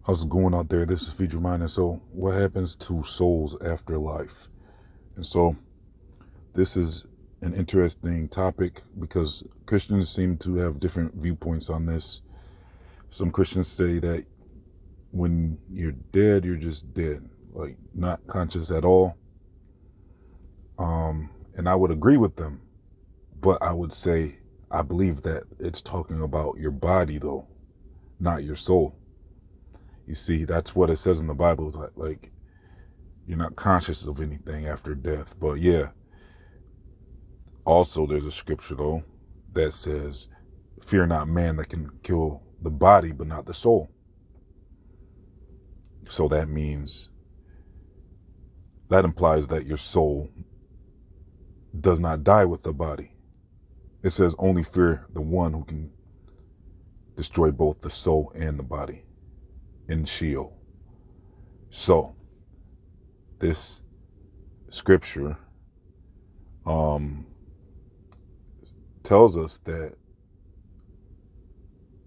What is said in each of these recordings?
How's it going out there? This is Feature Mind. And so, what happens to souls after life? And so, this is an interesting topic because Christians seem to have different viewpoints on this. Some Christians say that when you're dead, you're just dead, like not conscious at all. And I would agree with them, but I would say I believe that it's talking about your body, though, not your soul. You see, that's what it says in the Bible. It's like you're not conscious of anything after death. But yeah, also there's a scripture though that says, fear not man that can kill the body, but not the soul. So that means, that implies that your soul does not die with the body. It says only fear the one who can destroy both the soul and the body in Sheol. So this scripture tells us that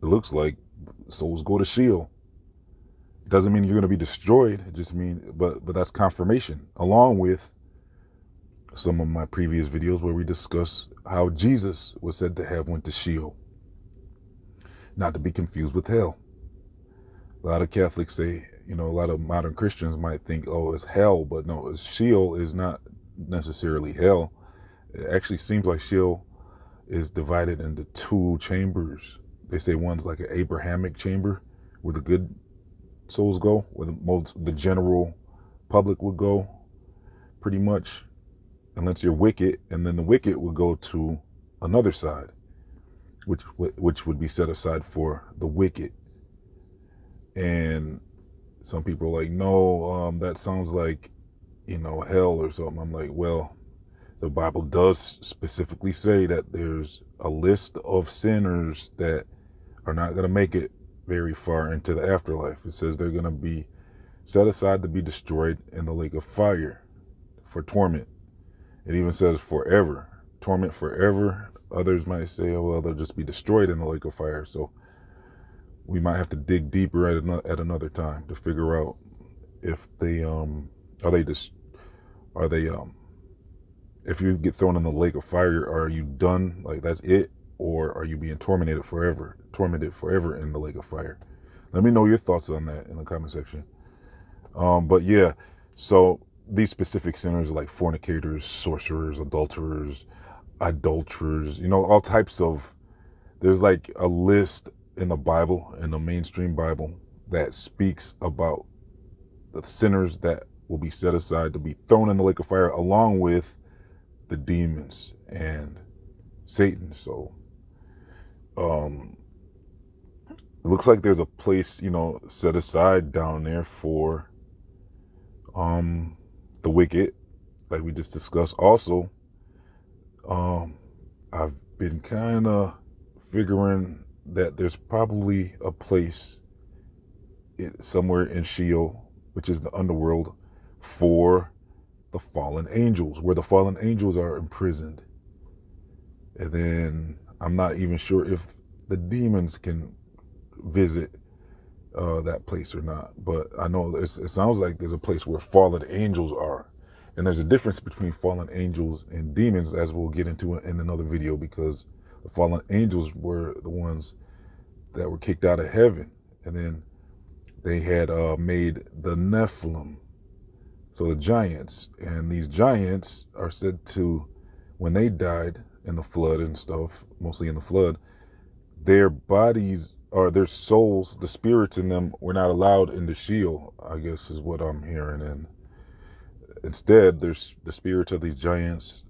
it looks like souls go to Sheol. It doesn't mean you're going to be destroyed. It just means, but that's confirmation, along with some of my previous videos where we discuss how Jesus was said to have went to Sheol, not to be confused with hell. A lot of Catholics say, a lot of modern Christians might think, oh, it's hell, but no, Sheol is not necessarily hell. It actually seems like Sheol is divided into two chambers. They say one's like an Abrahamic chamber where the good souls go, where the general public would go, pretty much, unless you're wicked, and then the wicked would go to another side, which would be set aside for the wicked. And some people are like, no, that sounds like, hell or something. I'm like, well, the Bible does specifically say that there's a list of sinners that are not going to make it very far into the afterlife. It says they're going to be set aside to be destroyed in the lake of fire for torment. It even says forever, torment forever. Others might say, oh, well, they'll just be destroyed in the lake of fire. So we might have to dig deeper at another time to figure out if they if you get thrown in the lake of fire, are you done? Like that's it? Or are you being tormented forever in the lake of fire? Let me know your thoughts on that in the comment section. But yeah, so these specific sinners like fornicators, sorcerers, adulterers, all types of, there's like a list in the Bible, in the mainstream Bible, that speaks about the sinners that will be set aside to be thrown in the lake of fire along with the demons and Satan. So it looks like there's a place, set aside down there for the wicked, like we just discussed. Also, I've been kind of figuring that there's probably a place somewhere in Sheol, which is the underworld, for the fallen angels, where the fallen angels are imprisoned. And then I'm not even sure if the demons can visit that place or not, but I know it sounds like there's a place where fallen angels are. And there's a difference between fallen angels and demons, as we'll get into in another video, because the fallen angels were the ones that were kicked out of heaven, and then they had made the Nephilim, so the giants. And these giants are said to, when they died in the flood and stuff, mostly in the flood, their bodies or their souls, the spirits in them, were not allowed into Sheol, I guess is what I'm hearing. And instead, there's the spirits of these giants,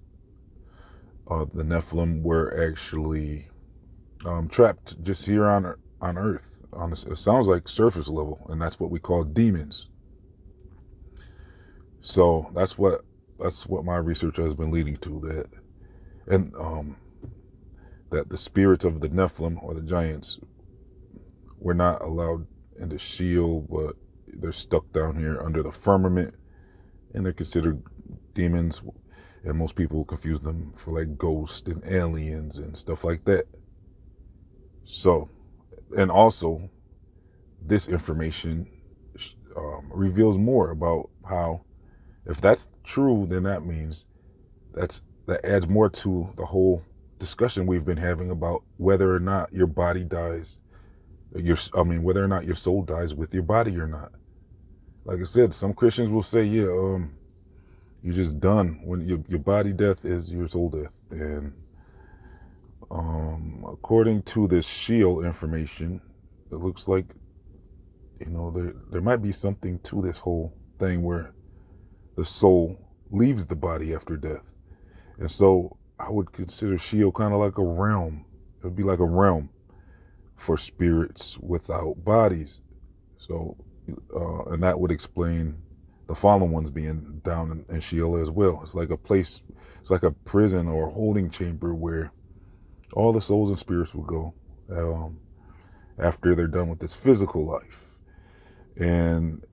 the Nephilim, were actually trapped just here on Earth. It sounds like surface level, and that's what we call demons. So that's what my research has been leading to, that the spirits of the Nephilim, or the giants, were not allowed into Sheol, but they're stuck down here under the firmament, and they're considered demons. And most people confuse them for like ghosts and aliens and stuff like that. So, and also, this information reveals more about how, if that's true, then that means that adds more to the whole discussion we've been having about whether or not your body dies, whether or not your soul dies with your body or not. Like I said, some Christians will say, yeah, you're just done when your body death is your soul death. And according to this Sheol information, it looks like, there might be something to this whole thing where the soul leaves the body after death. And so I would consider Sheol kind of like a realm. It would be like a realm for spirits without bodies. So, and that would explain the fallen ones being down in Sheol as well. It's like a place, it's like a prison or a holding chamber where all the souls and spirits will go after they're done with this physical life. And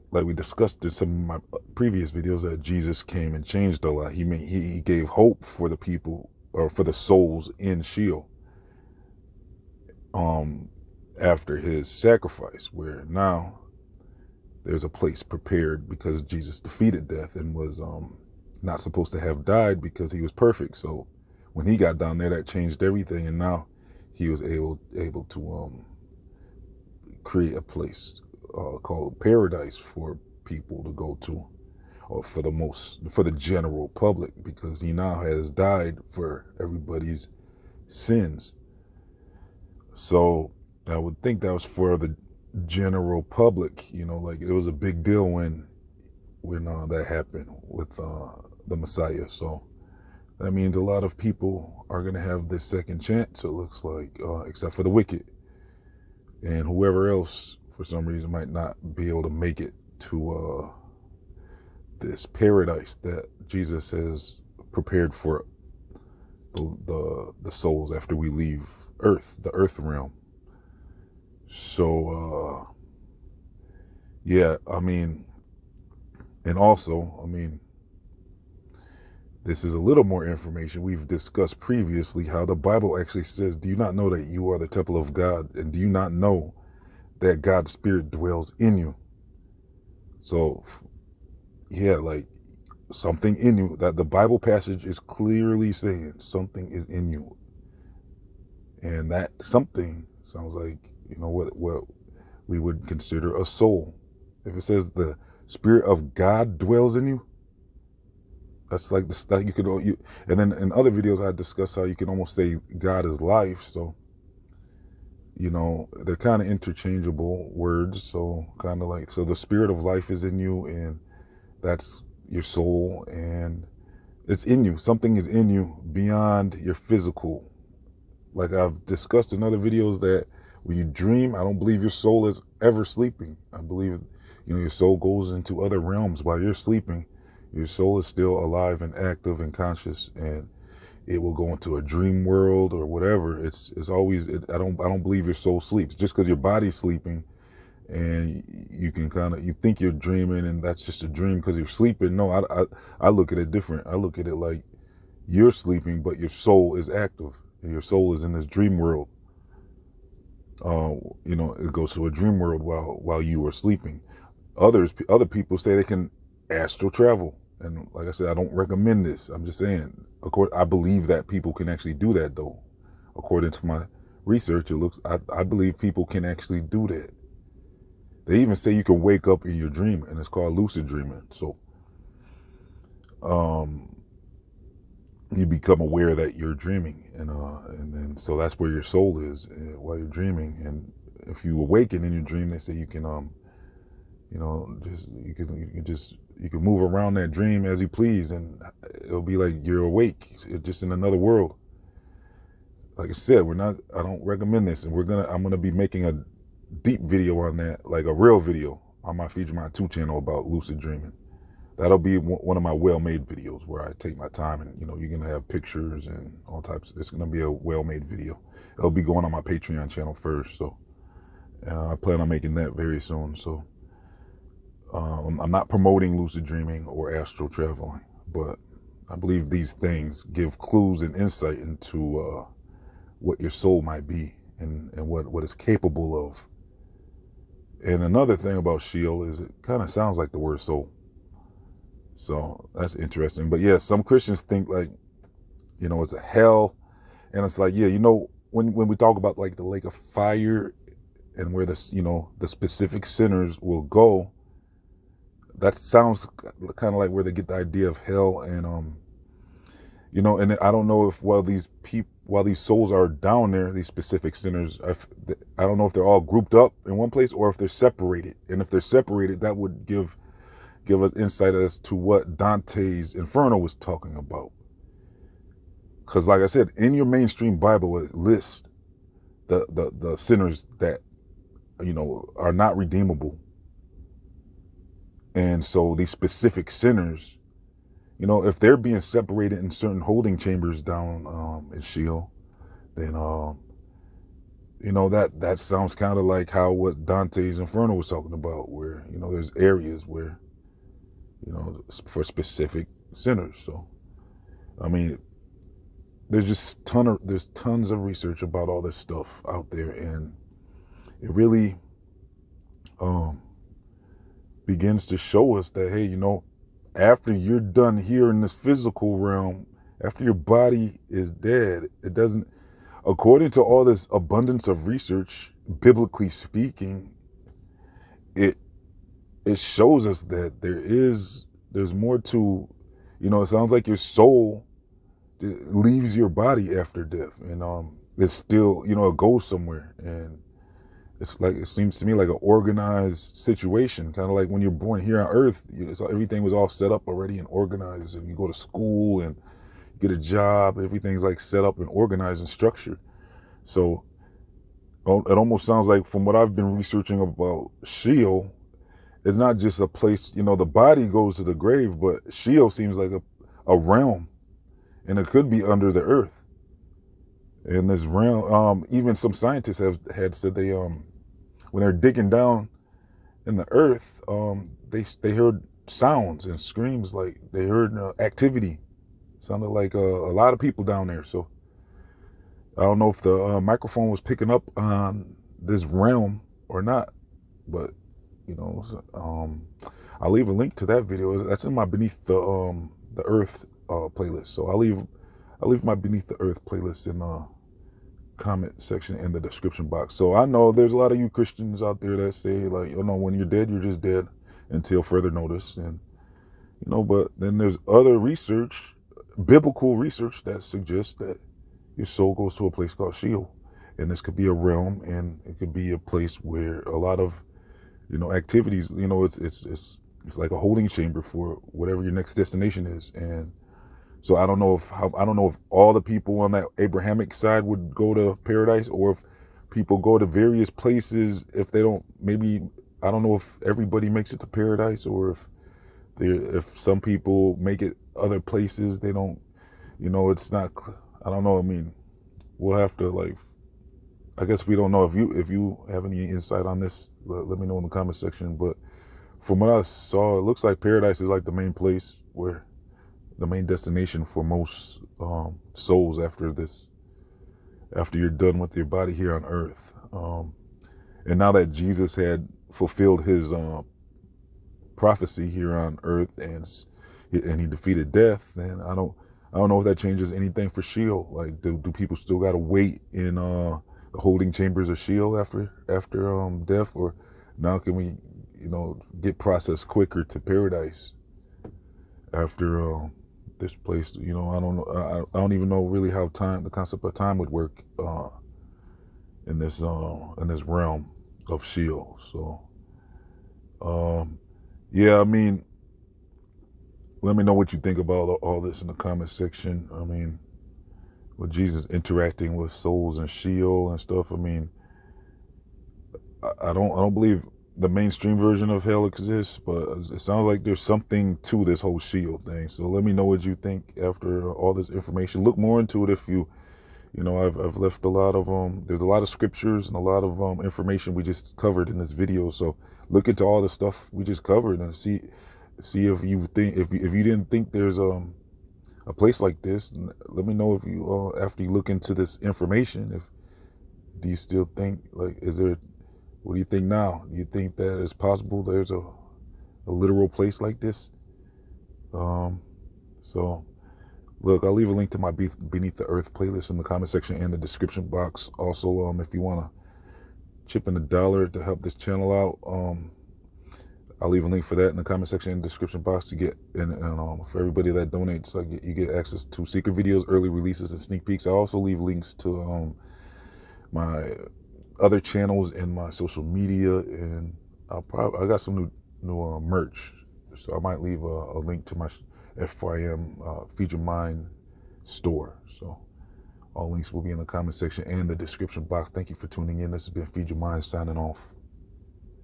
like we discussed in some of my previous videos, that Jesus came and changed a lot. He gave hope for the people, or for the souls in Sheol, after his sacrifice, where now there's a place prepared because Jesus defeated death and was not supposed to have died because he was perfect. So when he got down there, that changed everything, and now he was able to create a place called paradise for people to go to, or for the general public, because he now has died for everybody's sins. So I would think that was for the general public, like it was a big deal when that happened with the Messiah. So that means a lot of people are going to have this second chance, it looks like, except for the wicked. And whoever else, for some reason, might not be able to make it to this paradise that Jesus has prepared for the souls after we leave Earth, the Earth realm. So, yeah, and also, this is a little more information. We've discussed previously how the Bible actually says, do you not know that you are the temple of God? And do you not know that God's Spirit dwells in you? So, yeah, like something in you, that the Bible passage is clearly saying something is in you. And that something sounds like, what we would consider a soul. If it says the Spirit of God dwells in you, that's like and then in other videos I discussed how you can almost say God is life. So, they're kind of interchangeable words. So kind of like, so the Spirit of life is in you, and that's your soul, and it's in you. Something is in you beyond your physical. Like I've discussed in other videos, that when you dream, I don't believe your soul is ever sleeping. I believe, your soul goes into other realms while you're sleeping. Your soul is still alive and active and conscious, and it will go into a dream world or whatever. It's always, I don't believe your soul sleeps. Just because your body's sleeping and you can you think you're dreaming and that's just a dream because you're sleeping. No, I look at it different. I look at it like you're sleeping, but your soul is active. And your soul is in this dream world. It goes to a dream world while you are sleeping. Other people say they can astral travel. And like I said, I don't recommend this. I'm just saying, I believe that people can actually do that, though. According to my research, I believe people can actually do that. They even say you can wake up in your dream, and it's called lucid dreaming. So, you become aware that you're dreaming, and then so that's where your soul is while you're dreaming. And if you awaken in your dream, they say you can, you can move around that dream as you please, and it'll be like you're awake, just in another world. Like I said, I don't recommend this, and I'm gonna be making a deep video on that, like a real video on my Feature My 2 channel about lucid dreaming. That'll be one of my well-made videos where I take my time, and you're gonna have pictures and all types. It's gonna be a well-made video. It'll be going on my Patreon channel first, so I plan on making that very soon. So I'm not promoting lucid dreaming or astral traveling, but I believe these things give clues and insight into what your soul might be and what it's capable of. And another thing about Sheol is it kind of sounds like the word soul. So that's interesting. But yeah, some Christians think like, it's a hell. And it's like, yeah, when we talk about like the lake of fire and where the specific sinners will go, that sounds kind of like where they get the idea of hell. And and I don't know if while these souls are down there, these specific sinners, I don't know if they're all grouped up in one place or if they're separated. And if they're separated, that would give us insight as to what Dante's Inferno was talking about. Because like I said, in your mainstream Bible, it lists the sinners that are not redeemable. And so these specific sinners, if they're being separated in certain holding chambers down in Sheol, then that sounds kind of like what Dante's Inferno was talking about, where there's areas where for specific sinners. So I mean, there's tons of research about all this stuff out there, and it really begins to show us that, hey, after you're done here in this physical realm, after your body is dead, it doesn't, according to all this abundance of research, biblically speaking, it shows us that there's more to, it sounds like your soul leaves your body after death, and it's still, it goes somewhere, and it seems to me like an organized situation, kind of like when you're born here on Earth. Everything was all set up already and organized, and you go to school and get a job. Everything's like set up and organized and structured. So it almost sounds like, from what I've been researching about Sheol, it's not just a place. The body goes to the grave, but Sheol seems like a realm, and it could be under the earth. In this realm, even some scientists had said they when they're digging down in the earth, they heard sounds and screams, like they heard activity. Sounded like a lot of people down there. So I don't know if the microphone was picking up on this realm or not, but I'll leave a link to that video. That's in my Beneath the Earth playlist. So I'll leave my Beneath the Earth playlist in the comment section in the description box. So I know there's a lot of you Christians out there that say, like, when you're dead, you're just dead until further notice. And but then there's other research, biblical research, that suggests that your soul goes to a place called Sheol, and this could be a realm, and it could be a place where a lot of activities, it's like a holding chamber for whatever your next destination is. And so I don't know if all the people on that Abrahamic side would go to paradise, or if people go to various places. If they don't, maybe, I don't know if everybody makes it to paradise, or if some people make it other places. They don't, it's not, I don't know. I mean, we'll have to, I guess we don't know. If you have any insight on this, let me know in the comment section. But from what I saw, it looks like paradise is like the main place, where the main destination for most souls after you're done with your body here on earth. And now that Jesus had fulfilled his prophecy here on earth, and he defeated death, then I don't know if that changes anything for Sheol. Like, do people still got to wait in the holding chambers of Sheol after death, or now can we get processed quicker to paradise after this place? I don't know. I don't even know really how the concept of time would work in this realm of Sheol. So yeah, I mean, let me know what you think about all this in the comment section. I mean, with Jesus interacting with souls in Sheol and stuff, I mean, I don't believe the mainstream version of hell exists, but it sounds like there's something to this whole Sheol thing. So let me know what you think after all this information. Look more into it if I've left a lot of there's a lot of scriptures and a lot of information we just covered in this video. So look into all the stuff we just covered and see if you didn't think there's a place like this. And let me know if you after you look into this information, do you still think, like, What do you think now? Do you think that it's possible there's a literal place like this? So look, I'll leave a link to my Beneath the Earth playlist in the comment section and the description box. Also, if you want to chip in $1 to help this channel out, I'll leave a link for that in the comment section and description box to get, and for everybody that donates, you get access to secret videos, early releases, and sneak peeks. I also leave links to my other channels and my social media, and I got some new merch, so I might leave a link to my FYM Feed Your Mind store. So all links will be in the comment section and the description box. Thank you for tuning in. This has been Feed Your Mind signing off.